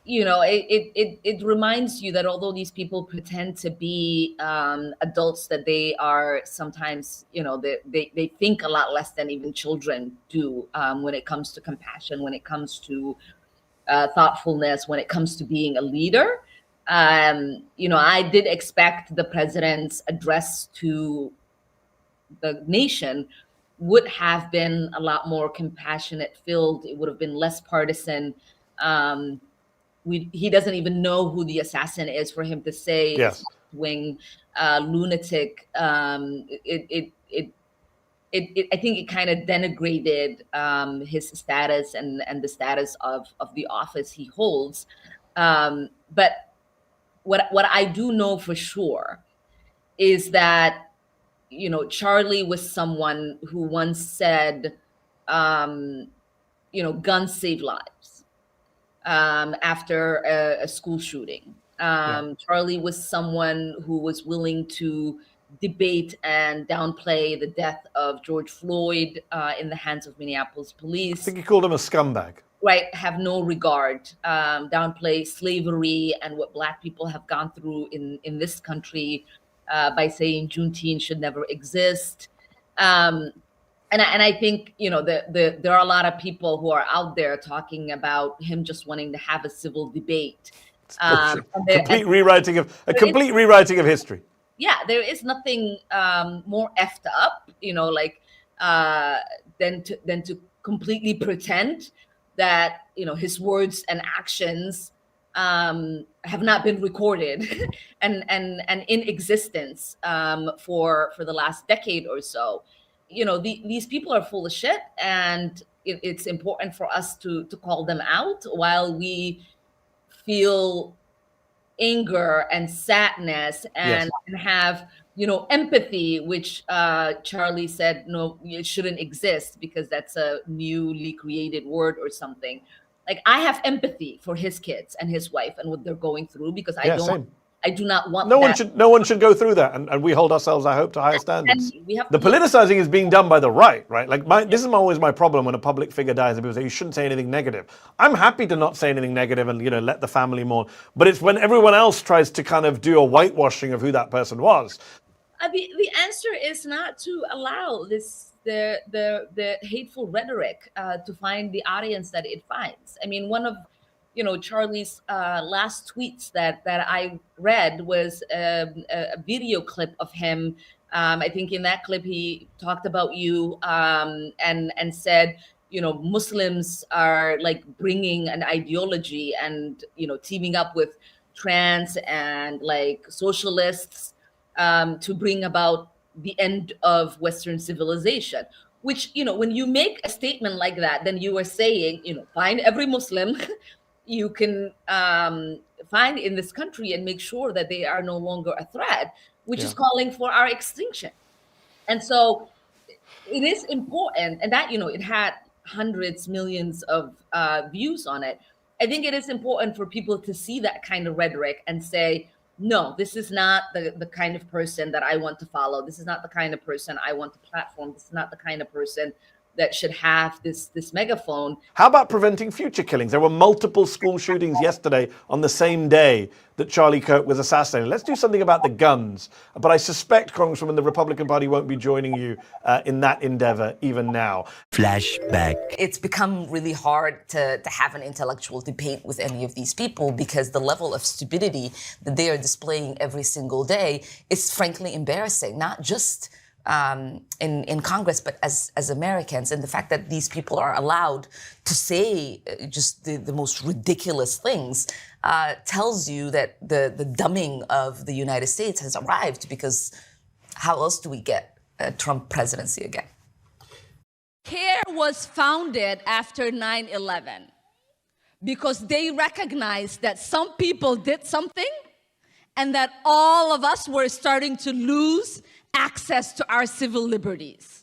it reminds you that although these people pretend to be adults, that they are sometimes, they think a lot less than even children do, when it comes to compassion, when it comes to thoughtfulness, when it comes to being a leader. I did expect the president's address to the nation would have been a lot more compassionate filled. It would have been less partisan. He doesn't even know who the assassin is for him to say Yes. wing lunatic. I think it kind of denigrated his status and the status of the office he holds. But what I do know for sure is that Charlie was someone who once said, guns save lives, after a school shooting. Charlie was someone who was willing to debate and downplay the death of George Floyd in the hands of Minneapolis police. I think he called him a scumbag. Right, have no regard, downplay slavery and what Black people have gone through in this country, by saying Juneteenth should never exist. And I think, there are a lot of people who are out there talking about him just wanting to have a civil debate. Complete rewriting of history. Yeah, there is nothing more effed up, than to completely pretend that his words and actions have not been recorded and in existence for the last decade or so. These people are full of shit, and it's important for us to call them out while we feel anger and sadness and have empathy, which Charlie said no, it shouldn't exist because that's a newly created word or something. Like, I have empathy for his kids and his wife and what they're going through, because I do not want that. No one should go through that, and we hold ourselves, I hope, to higher standards. The politicizing is being done by the right? Like, this is always my problem when a public figure dies and people say you shouldn't say anything negative. I'm happy to not say anything negative and let the family mourn, but it's when everyone else tries to kind of do a whitewashing of who that person was. The answer is not to allow the hateful rhetoric to find the audience that it finds. I mean, one of Charlie's last tweets that I read was a video clip of him. I think in that clip he talked about you and said, Muslims are like bringing an ideology and teaming up with trans and like socialists to bring about the end of Western civilization. Which, when you make a statement like that, then you are saying, find every Muslim you can find in this country and make sure that they are no longer a threat, which is calling for our extinction. And so it is important, and that, it had hundreds, millions of views on it. I think it is important for people to see that kind of rhetoric and say, no, this is not the kind of person that I want to follow. This is not the kind of person I want to platform. This is not the kind of person that should have this megaphone. How about preventing future killings? There were multiple school shootings yesterday on the same day that Charlie Kirk was assassinated. Let's do something about the guns. But I suspect, Congresswoman, the Republican Party won't be joining you in that endeavor even now. Flashback. It's become really hard to have an intellectual debate with any of these people because the level of stupidity that they are displaying every single day is frankly embarrassing, not just in Congress, but as Americans. And the fact that these people are allowed to say just the most ridiculous things tells you that the dumbing of the United States has arrived, because how else do we get a Trump presidency again? CARE was founded after 9/11 because they recognized that some people did something and that all of us were starting to lose access to our civil liberties.